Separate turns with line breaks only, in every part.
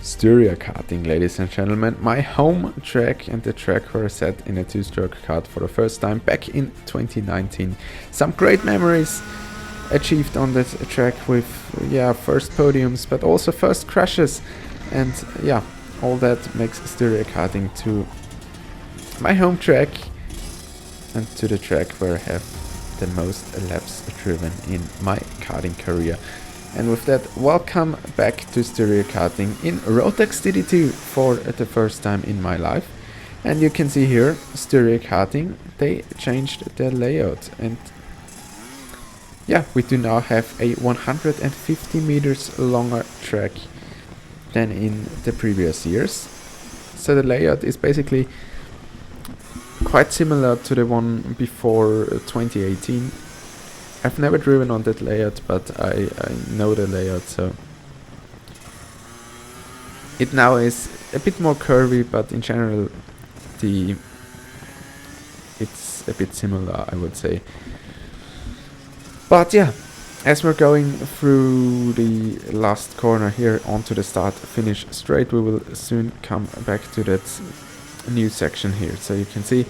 Styria Karting, ladies and gentlemen, my home track and the track where I set in a two-stroke kart for the first time back in 2019. Some great memories achieved on that track with first podiums but also first crashes, and all that makes Styria Karting to my home track and to the track where I have the most laps driven in my karting career. And with that, welcome back to Styria Karting in Rotax DD2 for the first time in my life. And you can see here, Styria Karting, they changed their layout, and we do now have a 150 meters longer track than in the previous years. So the layout is basically quite similar to the one before 2018. I've never driven on that layout, but I know the layout, so it now is a bit more curvy, but in general it's a bit similar, I would say. But as we're going through the last corner here onto the start finish straight, we will soon come back to that new section here. So you can see,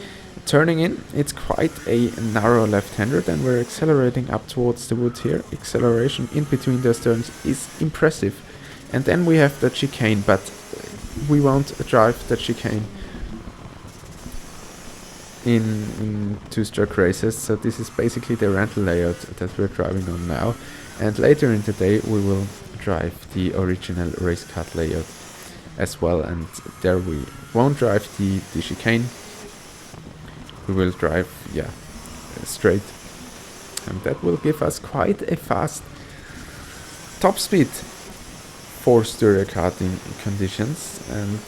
turning in, it's quite a narrow left-hander, and we're accelerating up towards the wood here. Acceleration in between those turns is impressive. And then we have the chicane, but we won't drive the chicane in two-stroke races. So this is basically the rental layout that we're driving on now. And later in the day we will drive the original race kart layout as well. And there we won't drive the chicane. We will drive straight, and that will give us quite a fast top speed for Styria Karting conditions. And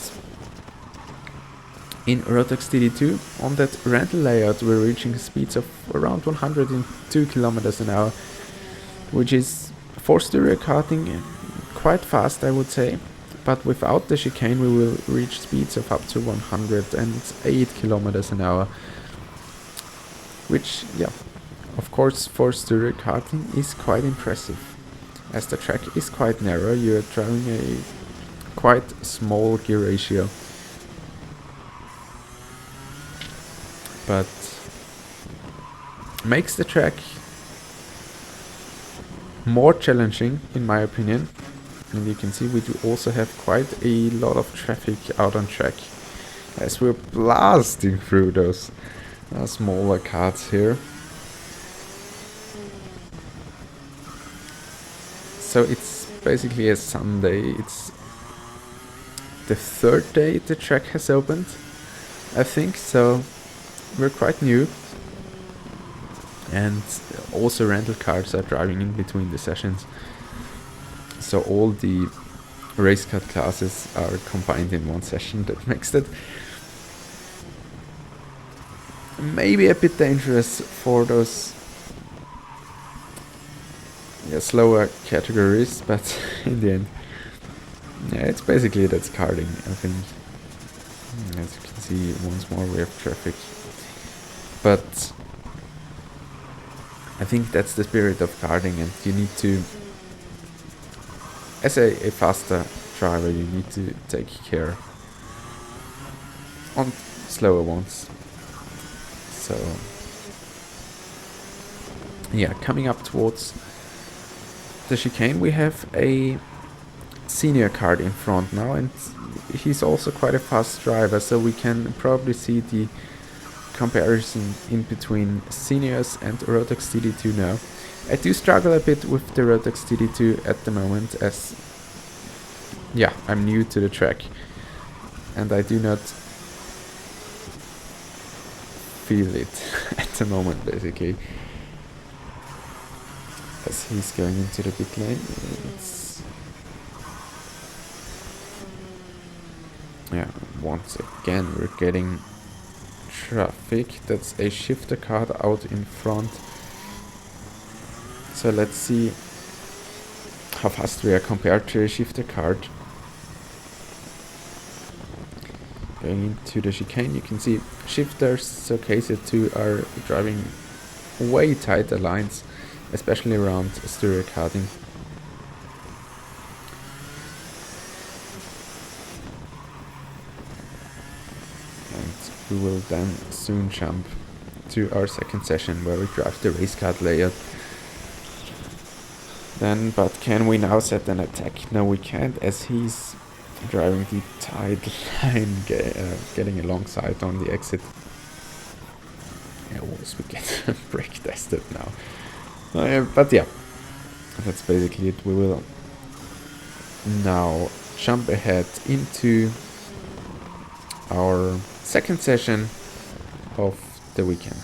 in Rotax DD2 on that rental layout we're reaching speeds of around 102 kilometers an hour, which is for Styria Karting quite fast, I would say. But without the chicane we will reach speeds of up to 108 kilometers an hour, which of course for Styria Karting is quite impressive. As the track is quite narrow, you're driving a quite small gear ratio, but makes the track more challenging in my opinion. And you can see we do also have quite a lot of traffic out on track as we're blasting through those smaller karts here. So it's basically a Sunday. It's the third day the track has opened, I think, so we're quite new. And also rental cars are driving in between the sessions, so all the race kart classes are combined in one session. That makes it maybe a bit dangerous for those slower categories, but in the end it's basically that's karting, I think. As you can see, once more we have traffic, but I think that's the spirit of karting, and you need to, as a faster driver, you need to take care on slower ones. So coming up towards the chicane we have a senior kart in front now, and he's also quite a fast driver, so we can probably see the comparison in between seniors and Rotax DD2 now. I do struggle a bit with the Rotax DD2 at the moment, as I'm new to the track and I do not feel it at the moment, basically. As he's going into the pit lane, once again we're getting traffic. That's a shifter card out in front. So let's see how fast we are compared to a shifter card. Going into the chicane, you can see shifters, so KZ2 are driving way tighter lines, especially around Styriakarting. we will then soon jump to our second session where we drive the race kart layout. Then, but can we now set an attack? No, we can't, as he's driving the tight line, getting alongside on the exit. Yeah, once we get brake tested now. But yeah, that's basically it. We will now jump ahead into our second session of the weekend.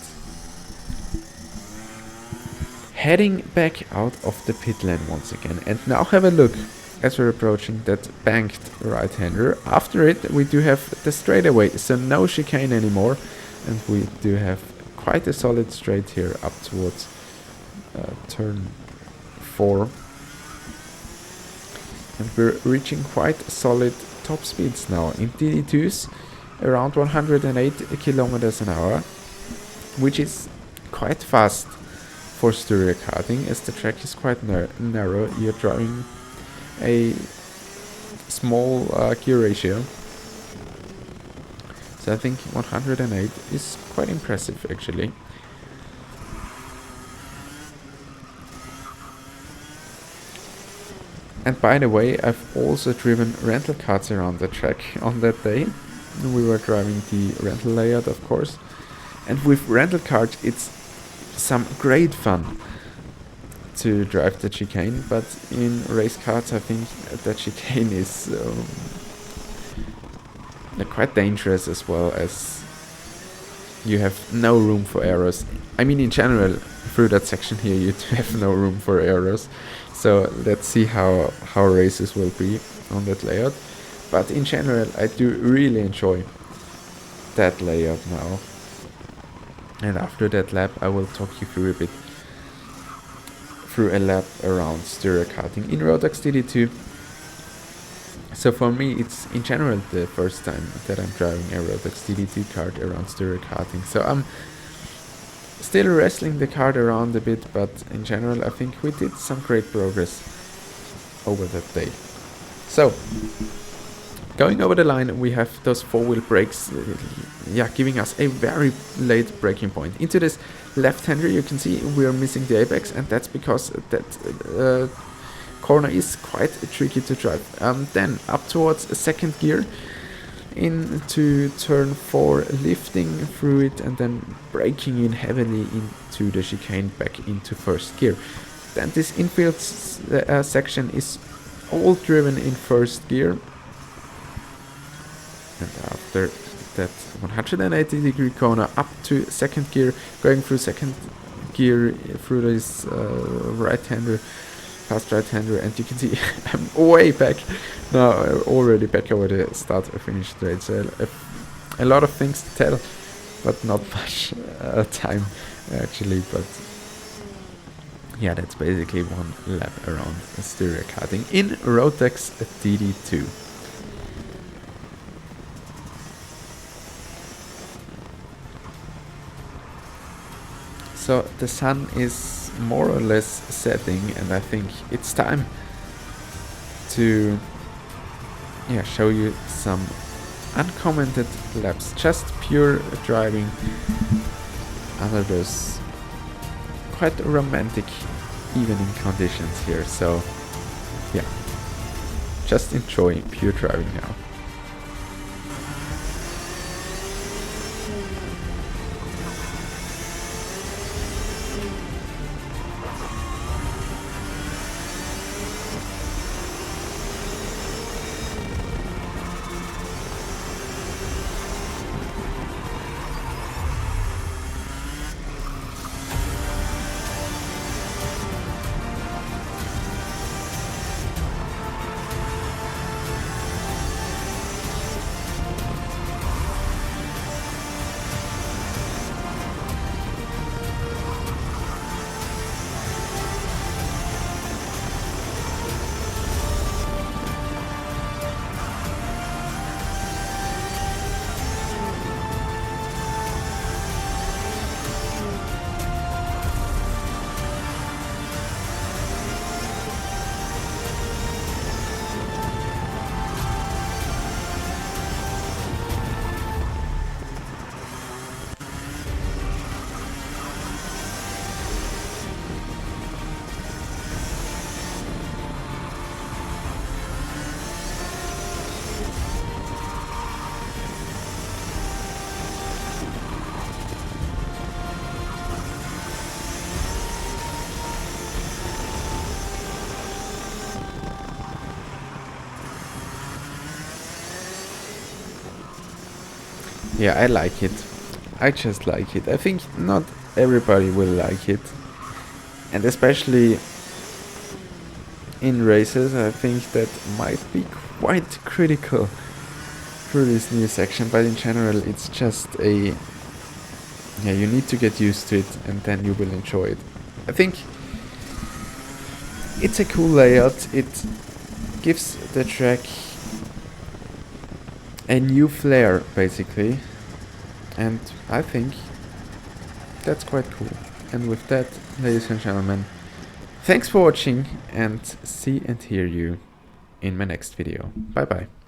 Heading back out of the pit lane once again, and now have a look as we're approaching that banked right-hander. After it we do have the straightaway, so no chicane anymore, and we do have quite a solid straight here up towards turn 4, and we're reaching quite solid top speeds now in DD2s, around 108 kilometers an hour, which is quite fast for Styria Karting, as the track is quite narrow. You're driving a small gear ratio, so I think 108 is quite impressive actually. And by the way, I've also driven rental karts around the track on that day. We were driving the rental layout, of course, and with rental karts it's some great fun to drive the chicane, but in race karts I think that chicane is quite dangerous, as well as you have no room for errors. I mean, in general, through that section here you have no room for errors, so let's see how races will be on that layout. But in general I do really enjoy that layout now. And after that lap I will talk you through a lap around Styria Karting in Rotax DD2. So for me it's in general the first time that I'm driving a Rotax DD2 kart around Styria Karting. So I'm still wrestling the kart around a bit, but in general I think we did some great progress over that day. So going over the line, we have those four-wheel brakes, giving us a very late braking point. Into this left-hander, you can see we're missing the apex, and that's because that corner is quite tricky to drive. Then up towards a second gear, into turn 4, lifting through it, and then braking in heavily into the chicane back into first gear. Then this infield section is all driven in first gear. And after that 180 degree corner up to second gear, going through second gear through this right-hander, fast right-hander, and you can see I'm way back now, already back over the start-finish straight. So a lot of things to tell, but not much time actually. But yeah, that's basically one lap around Styria Karting in Rotax DD2. So the sun is more or less setting, and I think it's time to show you some uncommented laps, just pure driving under those quite romantic evening conditions here. So yeah, just enjoy pure driving now. yeah, I like it. I just like it. I think not everybody will like it, and especially in races, I think that might be quite critical for this new section. But in general, it's just a, yeah, you need to get used to it, and then you will enjoy it. I think it's a cool layout. It gives the track a new flair, basically, and I think that's quite cool. And with that, ladies and gentlemen, thanks for watching, and see and hear you in my next video. Bye bye.